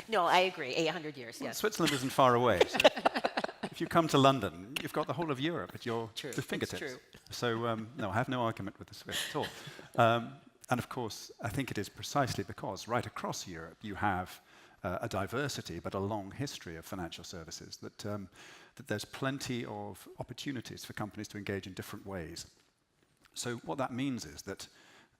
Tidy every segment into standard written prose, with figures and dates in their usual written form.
No, I agree. 800 years, Well, yes. Switzerland isn't far away. So if you come to London, you've got the whole of Europe at your fingertips. It's true. So no, I have no argument with the Swiss at all. And of course, I think it is precisely because right across Europe you have a diversity but a long history of financial services that there's plenty of opportunities for companies to engage in different ways. So what that means is that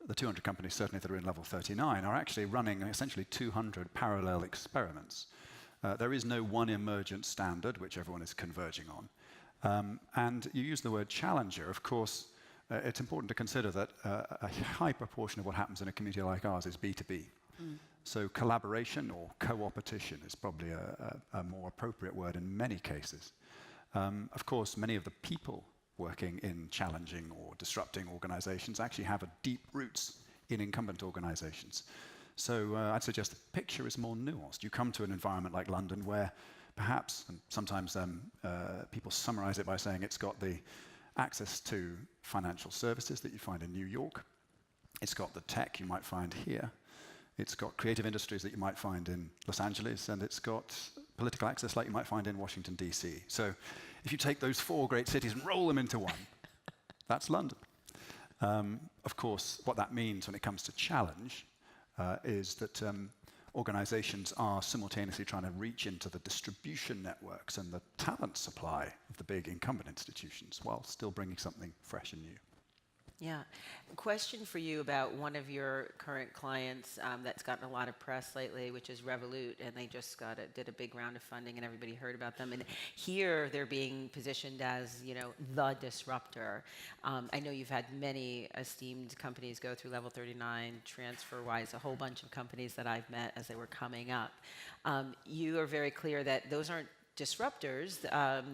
the 200 companies, certainly that are in level 39, are actually running essentially 200 parallel experiments. There is no one emergent standard which everyone is converging on. And you use the word challenger. Of course, it's important to consider that a high proportion of what happens in a community like ours is B2B. So collaboration or co-opetition is probably a more appropriate word in many cases. Of course, many of the people working in challenging or disrupting organizations actually have a deep roots in incumbent organizations. So I'd suggest the picture is more nuanced. You come to an environment like London where perhaps, and sometimes people summarize it by saying it's got the access to financial services that you find in New York. It's got the tech you might find here. It's got creative industries that you might find in Los Angeles, and it's got political access like you might find in Washington, D.C. So if you take those four great cities and roll them into one, that's London. Of course, what that means when it comes to challenge is that organizations are simultaneously trying to reach into the distribution networks and the talent supply of the big incumbent institutions while still bringing something fresh and new. Yeah. Question for you about one of your current clients that's gotten a lot of press lately, which is Revolut, and they just did a big round of funding, and everybody heard about them. And here they're being positioned as, the disruptor. I know you've had many esteemed companies go through Level 39, TransferWise, a whole bunch of companies that I've met as they were coming up. You are very clear that those aren't disruptors.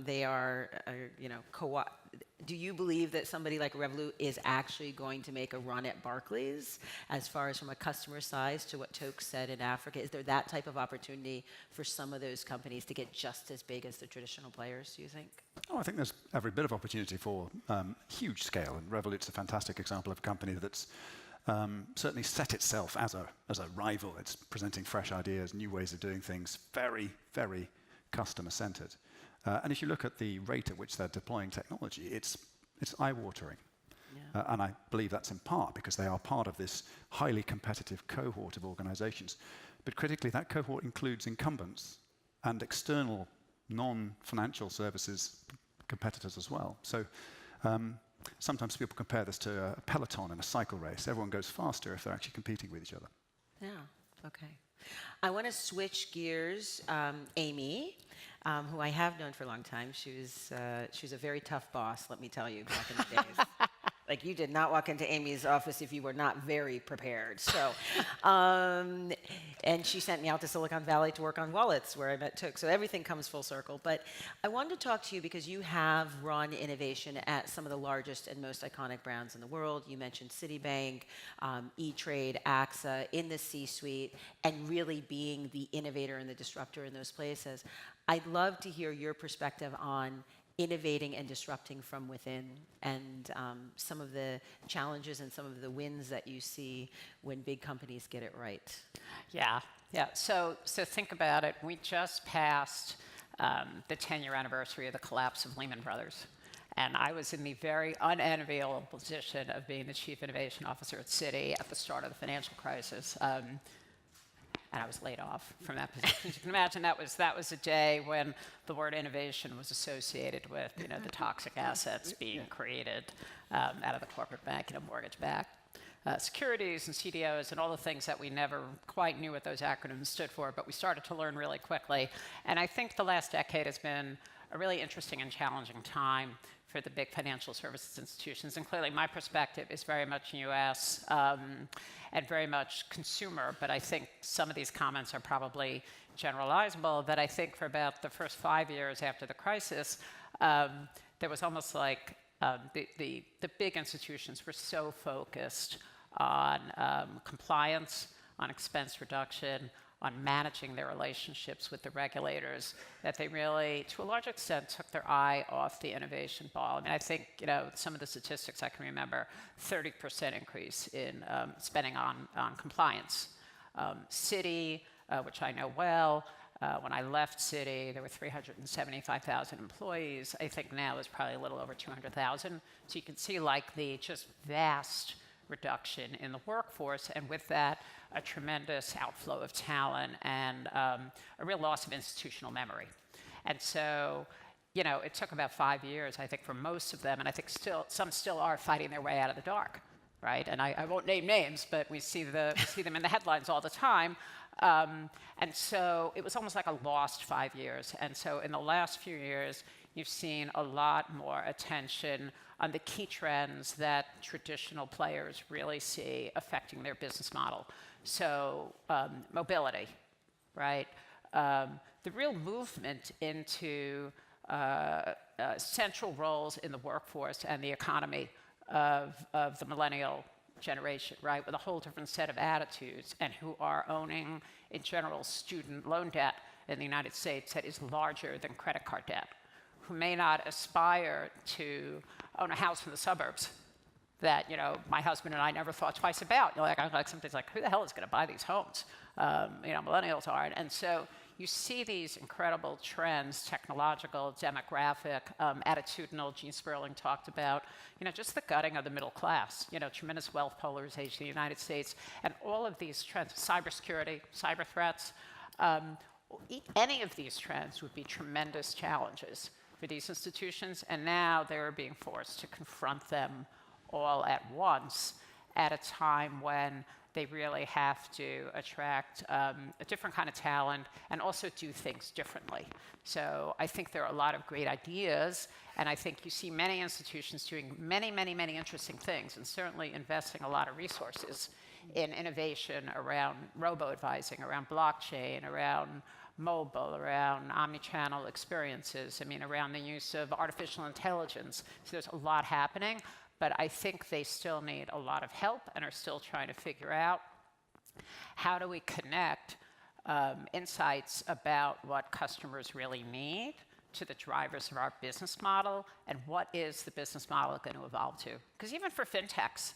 They are, co-op. Do you believe that somebody like Revolut is actually going to make a run at Barclays as far as from a customer size to what Toke said in Africa? Is there that type of opportunity for some of those companies to get just as big as the traditional players, do you think? Oh, I think there's every bit of opportunity for huge scale, and Revolut's a fantastic example of a company that's certainly set itself as a rival. It's presenting fresh ideas, new ways of doing things, very, very customer-centered. And if you look at the rate at which they're deploying technology, it's eye-watering. Yeah. And I believe that's in part because they are part of this highly competitive cohort of organizations. But critically, that cohort includes incumbents and external non-financial services competitors as well. So sometimes people compare this to a peloton in a cycle race. Everyone goes faster if they're actually competing with each other. Yeah, okay. I want to switch gears. Amy, who I have known for a long time, she was a very tough boss, let me tell you, back in the days. Like, you did not walk into Amy's office if you were not very prepared. So, and she sent me out to Silicon Valley to work on wallets, where I met Toke. So everything comes full circle. But I wanted to talk to you because you have run innovation at some of the largest and most iconic brands in the world. You mentioned Citibank, E-Trade, AXA, in the C-suite, and really being the innovator and the disruptor in those places. I'd love to hear your perspective on innovating and disrupting from within, and some of the challenges and some of the wins that you see when big companies get it right. Yeah. So think about it. We just passed the 10-year anniversary of the collapse of Lehman Brothers. And I was in the very unenviable position of being the Chief Innovation Officer at Citi at the start of the financial crisis. And I was laid off from that position. As you can imagine, that was a day when the word innovation was associated with, the toxic assets being created out of the corporate bank, mortgage-backed securities and CDOs and all the things that we never quite knew what those acronyms stood for, but we started to learn really quickly. And I think the last decade has been a really interesting and challenging time for the big financial services institutions. And clearly my perspective is very much US and very much consumer, but I think some of these comments are probably generalizable, that I think for about the first 5 years after the crisis, there was almost like the big institutions were so focused on compliance, on expense reduction, on managing their relationships with the regulators, that they really, to a large extent, took their eye off the innovation ball. I mean, I think, some of the statistics I can remember, 30% increase in spending on compliance. Citi which I know well. When I left Citi, there were 375,000 employees. I think now there's probably a little over 200,000. So you can see like the just vast reduction in the workforce, and with that, a tremendous outflow of talent and a real loss of institutional memory. And so, you know, it took about 5 years, I think, for most of them, and I think some still are fighting their way out of the dark, right? And I won't name names, but we see them in the headlines all the time. And so it was almost like a lost 5 years. And so in the last few years, you've seen a lot more attention on the key trends that traditional players really see affecting their business model. So mobility, right? The real movement into central roles in the workforce and the economy of the millennial generation, right, with a whole different set of attitudes, and who are owning, in general, student loan debt in the United States that is larger than credit card debt, who may not aspire to own a house in the suburbs that, you know, my husband and I never thought twice about. You know, like something's like, who the hell is going to buy these homes? You know, millennials aren't. And so you see these incredible trends, technological, demographic, attitudinal. Gene Sperling talked about, you know, just the gutting of the middle class, you know, tremendous wealth polarization in the United States, and all of these trends, cybersecurity, cyber threats, any of these trends would be tremendous challenges for these institutions, and now they're being forced to confront them all at once at a time when they really have to attract a different kind of talent and also do things differently. So I think there are a lot of great ideas, and I think you see many institutions doing many, many, many interesting things, and certainly investing a lot of resources in innovation around robo-advising, around blockchain, around mobile, around omni-channel experiences, I mean, around the use of artificial intelligence. So there's a lot happening. But I think they still need a lot of help and are still trying to figure out how do we connect insights about what customers really need to the drivers of our business model, and what is the business model going to evolve to? Because even for fintechs,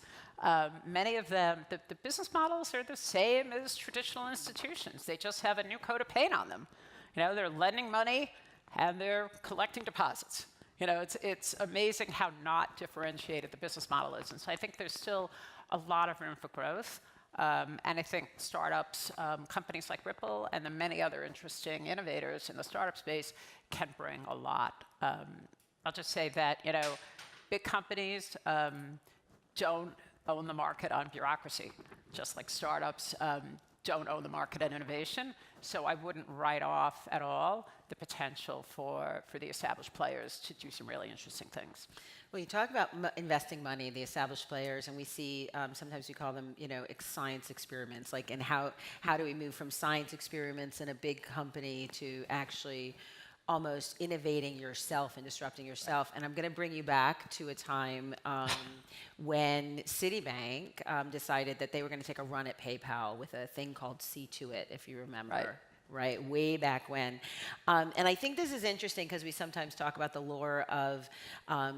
many of them, the business models are the same as traditional institutions. They just have a new coat of paint on them. You know, they're lending money and they're collecting deposits. You know, it's amazing how not differentiated the business model is. And so I think there's still a lot of room for growth. And I think startups, companies like Ripple and the many other interesting innovators in the startup space can bring a lot. I'll just say that, you know, big companies don't own the market on bureaucracy, just like startups don't own the market on innovation. So I wouldn't write off at all the potential for the established players to do some really interesting things. Well, you talk about investing money, the established players, and we see sometimes we call them, you know, science experiments. Like, and how do we move from science experiments in a big company to actually almost innovating yourself and disrupting yourself? And I'm going to bring you back to a time when Citibank decided that they were going to take a run at PayPal with a thing called See to It, if you remember. Right, way back when. And I think this is interesting because we sometimes talk about the lore of,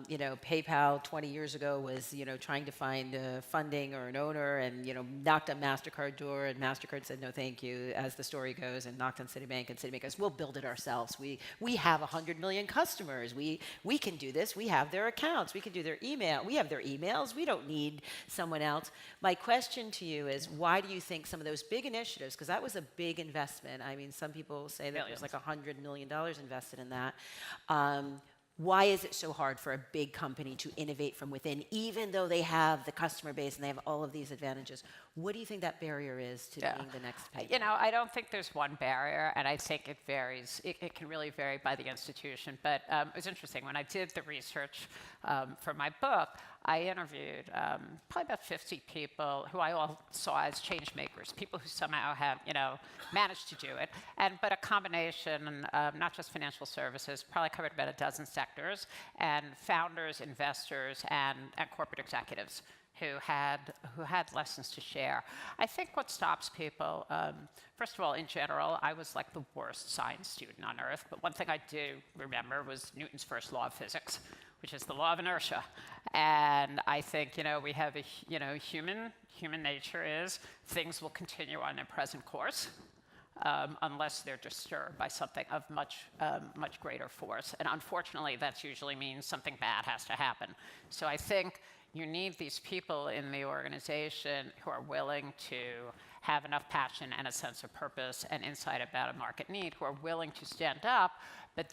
you know, PayPal 20 years ago was, you know, trying to find funding or an owner, and, you know, knocked on MasterCard door, and MasterCard said no thank you, as the story goes, and knocked on Citibank, and Citibank goes, we'll build it ourselves. We have 100 million customers. We can do this. We have their accounts. We can do their email. We have their emails. We don't need someone else. My question to you is, why do you think some of those big initiatives, because that was a big investment. I mean, some people say that there's like $100 million invested in that. Why is it so hard for a big company to innovate from within, even though they have the customer base and they have all of these advantages? What do you think that barrier is to being the next PayPal? You know, I don't think there's one barrier, and I think it varies. It can really vary by the institution. But it was interesting. When I did the research for my book, I interviewed probably about 50 people who I all saw as change makers, people who somehow have, you know, managed to do it. But a combination, not just financial services, probably covered about a dozen sectors, and founders, investors, and corporate executives who had lessons to share. I think what stops people, first of all, in general, I was like the worst science student on earth, but one thing I do remember was Newton's first law of physics, which is the law of inertia. And I think, you know, we have a, you know, human nature is things will continue on their present course. unless they're disturbed by something of much greater force. And unfortunately, that usually means something bad has to happen. So I think you need these people in the organization who are willing to have enough passion and a sense of purpose and insight about a market need, who are willing to stand up, but